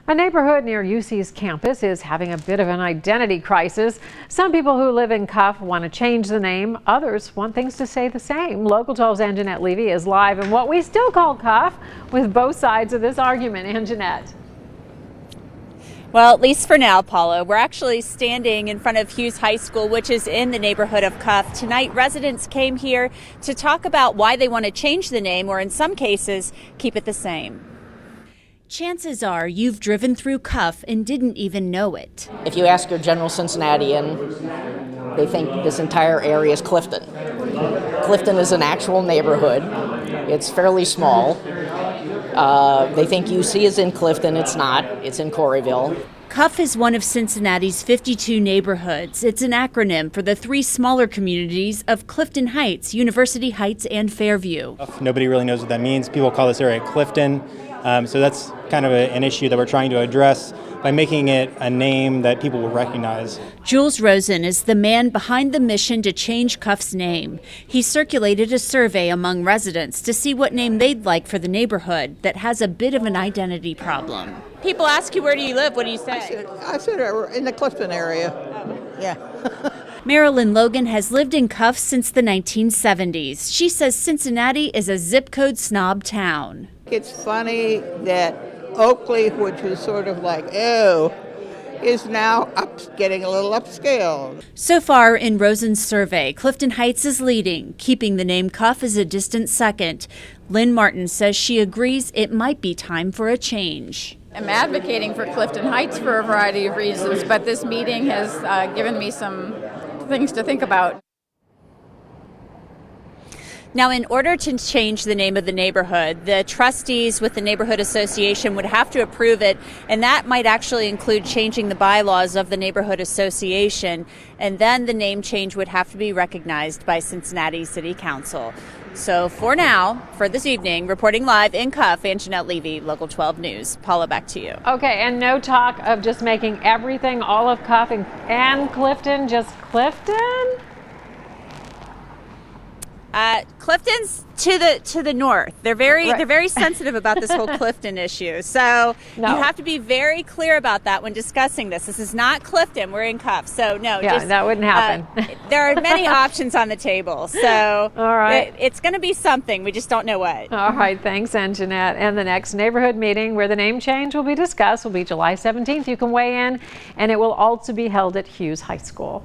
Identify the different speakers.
Speaker 1: A neighborhood near UC's campus is having a bit of an identity crisis. Some people who live in CUF want to change the name. Others want things to stay the same. Local 12's Anjanette Levy is live in what we still call CUF with both sides of this argument. Anjanette.
Speaker 2: Well, at least for now, Paula, we're actually standing in front of Hughes High School, which is in the neighborhood of CUF. Tonight, residents came here to talk about why they want to change the name, or in some cases, keep it the same. Chances are you've driven through CUF and didn't even know it.
Speaker 3: If you ask your general Cincinnatian, they think this entire area is Clifton. Clifton is an actual neighborhood. It's fairly small. They think UC is in Clifton. It's not. It's in Corryville.
Speaker 2: CUF is one of Cincinnati's 52 neighborhoods. It's an acronym for the three smaller communities of Clifton Heights, University, Heights and Fairview.
Speaker 4: Nobody really knows what that means. People call this area Clifton. So that's kind of an issue that we're trying to address by making it a name that people will recognize.
Speaker 2: Jules Rosen is the man behind the mission to change CUF's name. He circulated a survey among residents to see what name they'd like for the neighborhood that has a bit of an identity problem. People ask you, where do you live? What do you say?
Speaker 5: I said in the Clifton area. Yeah.
Speaker 2: Marilyn Logan has lived in CUF since the 1970s. She says Cincinnati is a zip code snob town.
Speaker 5: It's funny that Oakley, which was sort of like, oh, is now getting a little upscale.
Speaker 2: So far in Rosen's survey, Clifton Heights is leading. Keeping the name CUF is a distant second. Lynn Martin says she agrees it might be time for a change.
Speaker 6: I'm advocating for Clifton Heights for a variety of reasons, but this meeting has given me some things to think about.
Speaker 2: Now, in order to change the name of the neighborhood, the trustees with the Neighborhood Association would have to approve it, and that might actually include changing the bylaws of the Neighborhood Association, and then the name change would have to be recognized by Cincinnati City Council. So for now, for this evening, reporting live in CUF, Anjanette Levy, Local 12 News. Paula, back to you.
Speaker 1: Okay, and no talk of just making everything, all of CUF and Clifton, just Clifton?
Speaker 2: Clifton's to the north. They're very sensitive about this whole Clifton issue. So you have to be very clear about that when discussing this. This is not Clifton. We're in CUF. So no,
Speaker 1: that wouldn't happen.
Speaker 2: There are many options on the table. So
Speaker 1: all right,
Speaker 2: it's going to be something. We just don't know what.
Speaker 1: All right, thanks, Anjanette. And the next neighborhood meeting where the name change will be discussed will be July 17th. You can weigh in, and it will also be held at Hughes High School.